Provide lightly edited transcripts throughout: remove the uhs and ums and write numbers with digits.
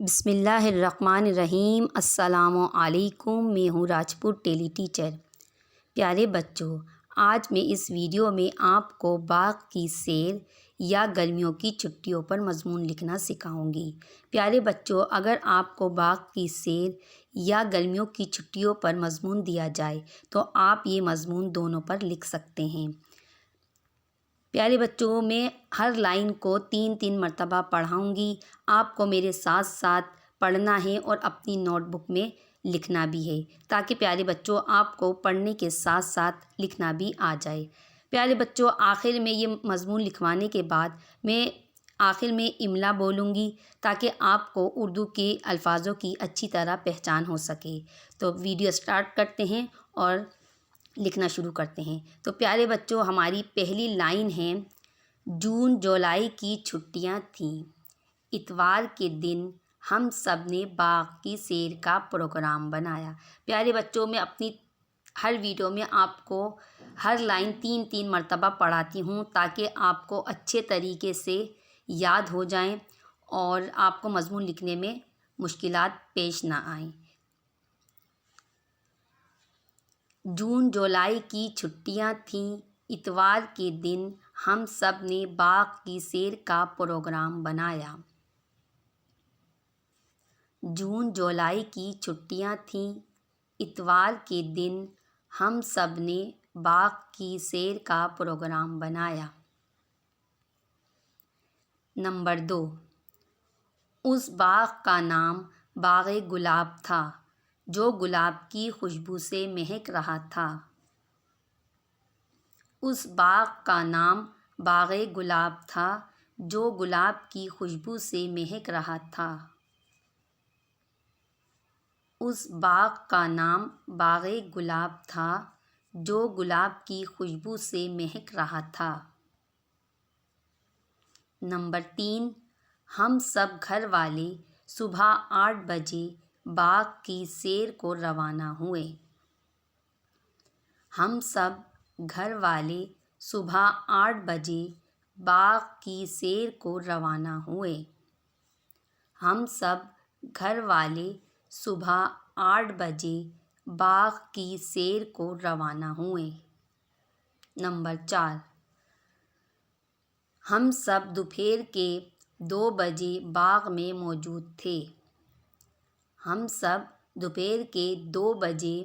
بسم اللہ الرحمن الرحیم۔ السلام علیکم، میں ہوں راجپوت ٹیلی ٹیچر۔ پیارے بچوں، آج میں اس ویڈیو میں آپ کو باغ کی سیر یا گرمیوں کی چھٹیوں پر مضمون لکھنا سکھاؤں گی۔ پیارے بچوں، اگر آپ کو باغ کی سیر یا گرمیوں کی چھٹیوں پر مضمون دیا جائے تو آپ یہ مضمون دونوں پر لکھ سکتے ہیں۔ پیارے بچوں، میں ہر لائن کو 3 مرتبہ پڑھاؤں گی۔ آپ کو میرے ساتھ ساتھ پڑھنا ہے اور اپنی نوٹ بک میں لکھنا بھی ہے، تاکہ پیارے بچوں آپ کو پڑھنے کے ساتھ ساتھ لکھنا بھی آ جائے۔ پیارے بچوں، آخر میں یہ مضمون لکھوانے کے بعد میں آخر میں املا بولوں گی، تاکہ آپ کو اردو کے الفاظوں کی اچھی طرح پہچان ہو سکے۔ تو ویڈیو سٹارٹ کرتے ہیں اور لکھنا شروع کرتے ہیں۔ تو پیارے بچوں، ہماری پہلی لائن ہے، جون جولائی کی چھٹیاں تھیں، اتوار کے دن ہم سب نے باغ کی سیر کا پروگرام بنایا۔ پیارے بچوں، میں اپنی ہر ویڈیو میں آپ کو ہر لائن 3 مرتبہ پڑھاتی ہوں، تاکہ آپ کو اچھے طریقے سے یاد ہو جائیں اور آپ کو مضمون لکھنے میں مشکلات پیش نہ آئیں۔ جون جولائی کی چھٹیاں تھیں، اتوار کے دن ہم سب نے باغ کی سیر کا پروگرام بنایا۔ جون جولائی کی چھٹیاں تھیں، اتوار کے دن ہم سب نے باغ کی سیر کا پروگرام بنایا۔ نمبر 2، اس باغ کا نام باغ گلاب تھا، جو گلاب کی خوشبو سے مہک رہا تھا۔ اس باغ کا نام باغ گلاب تھا، جو گلاب کی خوشبو سے مہک رہا تھا۔ اس باغ کا نام باغ گلاب تھا، جو گلاب کی خوشبو سے مہک رہا تھا۔ نمبر 3، ہم سب گھر والے صبح 8 بجے باغ کی سیر کو روانہ ہوئے۔ ہم سب گھر والے صبح 8 بجے باغ کی سیر کو روانہ ہوئے۔ ہم سب گھر والے صبح 8 بجے باغ کی سیر کو روانہ ہوئے۔ نمبر 4، ہم سب دوپہر کے 2 بجے باغ میں موجود تھے۔ ہم سب دوپہر کے 2 بجے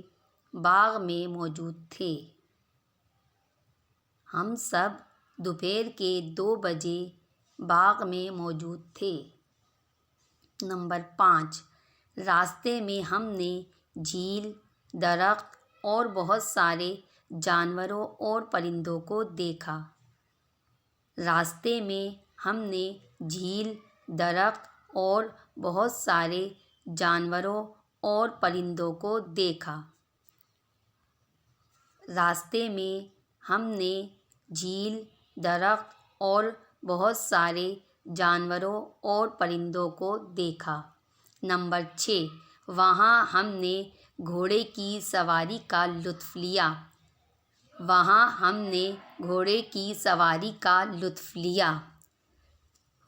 باغ میں موجود تھے۔ ہم سب دوپہر کے 2 بجے باغ میں موجود تھے۔ نمبر 5، راستے میں ہم نے جھیل، درخت اور بہت سارے جانوروں اور پرندوں کو دیکھا۔ راستے میں ہم نے جھیل، درخت اور بہت سارے جانوروں اور پرندوں کو دیکھا۔ راستے میں ہم نے جھیل، درخت اور بہت سارے جانوروں اور پرندوں کو دیکھا۔ نمبر 6، وہاں ہم نے گھوڑے کی سواری کا لطف لیا۔ وہاں ہم نے گھوڑے کی سواری کا لطف لیا۔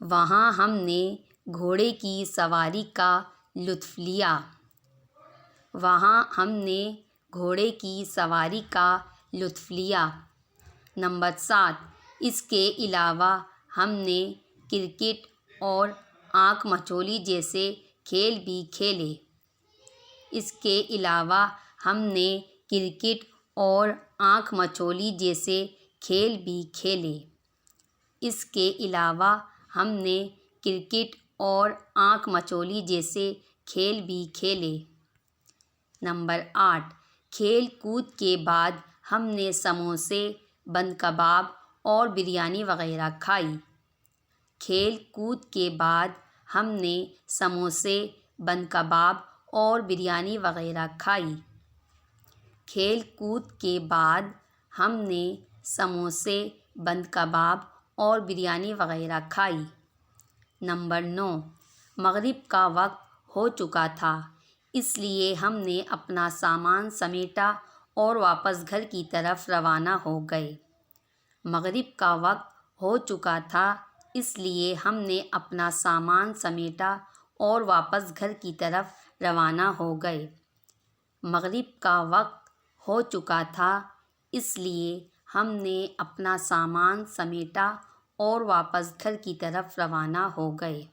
وہاں ہم نے گھوڑے کی سواری کا لطف لیا۔ وہاں ہم نے گھوڑے کی سواری کا لطف لیا۔ نمبر 7، اس کے علاوہ ہم نے کرکٹ اور آنکھ مچولی جیسے کھیل بھی کھیلے۔ اس کے علاوہ ہم نے کرکٹ اور آنکھ مچولی جیسے کھیل بھی کھیلے۔ اس کے علاوہ ہم نے کرکٹ اور آنکھ مچولی جیسے کھیل بھی کھیلے۔ نمبر 8، کھیل کود کے بعد ہم نے سموسے، بند کباب اور بریانی وغیرہ کھائی۔ کھیل کود کے بعد ہم نے سموسے، بند کباب اور بریانی وغیرہ کھائی۔ کھیل کود کے بعد ہم نے سموسے، بند کباب اور بریانی وغیرہ کھائی۔ نمبر 9، مغرب کا وقت ہو چکا تھا، اس لیے ہم نے اپنا سامان سمیٹا اور واپس گھر کی طرف روانہ ہو گئے۔ مغرب کا وقت ہو چکا تھا، اس لیے ہم نے اپنا سامان سمیٹا اور واپس گھر کی طرف روانہ ہو گئے۔ مغرب کا وقت ہو چکا تھا، اس لیے ہم نے اپنا سامان سمیٹا اور واپس گھر کی طرف روانہ ہو گئے۔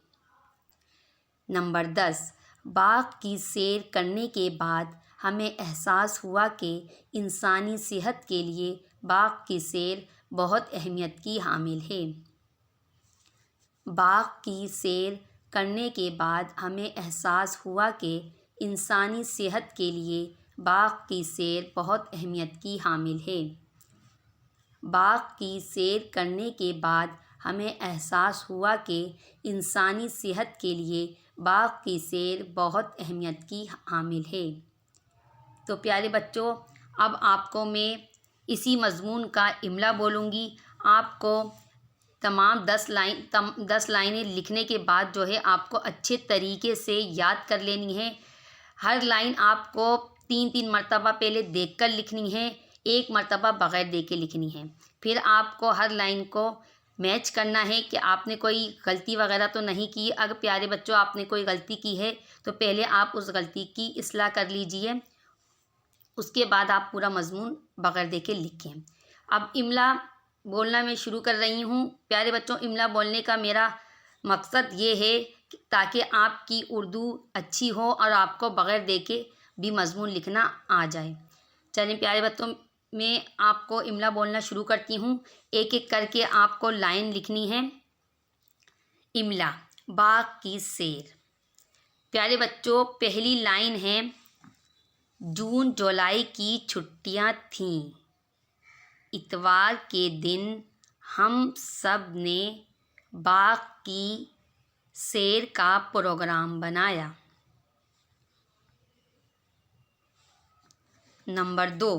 نمبر 10، باغ کی سیر کرنے کے بعد ہمیں احساس ہوا کہ انسانی صحت کے لیے باغ کی سیر بہت اہمیت کی حامل ہے۔ باغ کی سیر کرنے کے بعد ہمیں احساس ہوا کہ انسانی صحت کے لیے باغ کی سیر بہت اہمیت کی حامل ہے۔ باغ کی سیر کرنے کے بعد ہمیں احساس ہوا کہ انسانی صحت کے لیے باغ کی سیر بہت اہمیت کی حامل ہے۔ تو پیارے بچوں، اب آپ کو میں اسی مضمون کا املا بولوں گی۔ آپ کو تمام 10 لائنیں لکھنے کے بعد جو ہے آپ کو اچھے طریقے سے یاد کر لینی ہے۔ ہر لائن آپ کو 3 مرتبہ پہلے دیکھ کر لکھنی ہے، 1 مرتبہ بغیر دیکھے لکھنی ہے۔ پھر آپ کو ہر لائن کو میچ کرنا ہے کہ آپ نے کوئی غلطی وغیرہ تو نہیں کی۔ اگر پیارے بچوں آپ نے کوئی غلطی کی ہے تو پہلے آپ اس غلطی کی اصلاح کر لیجئے، اس کے بعد آپ پورا مضمون بغیر دیکھے لکھیں۔ اب املا بولنا میں شروع کر رہی ہوں۔ پیارے بچوں، املا بولنے کا میرا مقصد یہ ہے تاکہ آپ کی اردو اچھی ہو اور آپ کو بغیر دیکھے بھی مضمون لکھنا آ جائے۔ چلیں پیارے بچوں، میں آپ کو املا بولنا شروع کرتی ہوں۔ ایک ایک کر کے آپ کو لائن لکھنی ہے۔ املا، باغ کی سیر۔ پیارے بچوں، پہلی لائن ہے، جون جولائی کی چھٹیاں تھیں۔ اتوار کے دن ہم سب نے باغ کی سیر کا پروگرام بنایا۔ نمبر 2،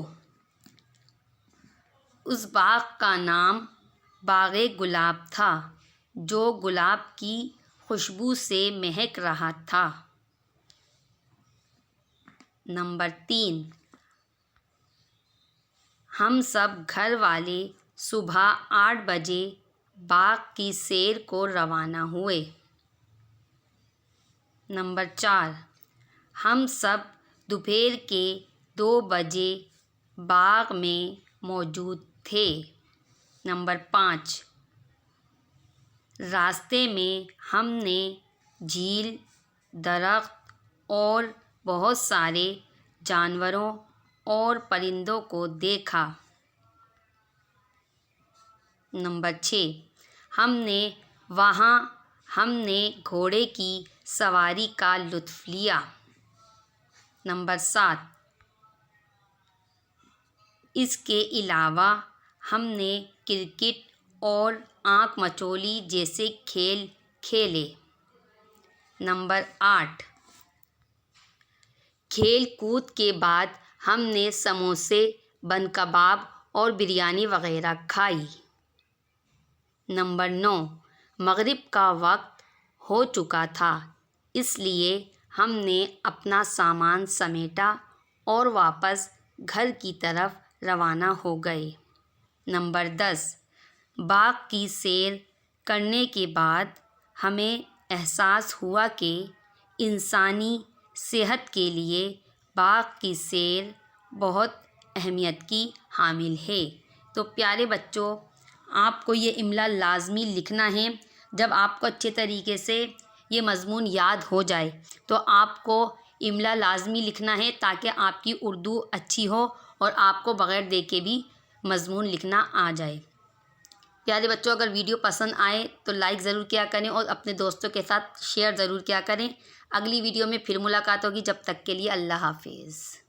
اس باغ کا نام باغ گلاب تھا جو گلاب کی خوشبو سے مہک رہا تھا۔ نمبر 3، ہم سب گھر والے صبح 8 بجے باغ کی سیر کو روانہ ہوئے۔ نمبر 4، ہم سب دوپہر کے 2 بجے باغ میں موجود تھے۔ نمبر 5، راستے میں ہم نے جھیل، درخت اور بہت سارے جانوروں اور پرندوں کو دیکھا۔ نمبر 6، ہم نے گھوڑے کی سواری کا لطف لیا۔ نمبر 7، اس کے علاوہ ہم نے کرکٹ اور آنکھ مچولی جیسے کھیل کھیلے۔ نمبر 8، کھیل کود کے بعد ہم نے سموسے، بن کباب اور بریانی وغیرہ کھائی۔ نمبر 9، مغرب کا وقت ہو چکا تھا، اس لیے ہم نے اپنا سامان سمیٹا اور واپس گھر کی طرف روانہ ہو گئے۔ نمبر 10، باغ کی سیر کرنے کے بعد ہمیں احساس ہوا کہ انسانی صحت کے لیے باغ کی سیر بہت اہمیت کی حامل ہے۔ تو پیارے بچوں، آپ کو یہ املا لازمی لکھنا ہے۔ جب آپ کو اچھے طریقے سے یہ مضمون یاد ہو جائے تو آپ کو املا لازمی لکھنا ہے تاکہ آپ کی اردو اچھی ہو اور آپ کو بغیر دیکھے بھی مضمون لکھنا آ جائے۔ پیارے بچوں، اگر ویڈیو پسند آئے تو لائک ضرور کیا کریں اور اپنے دوستوں کے ساتھ شیئر ضرور کیا کریں۔ اگلی ویڈیو میں پھر ملاقات ہوگی، جب تک کے لیے اللہ حافظ۔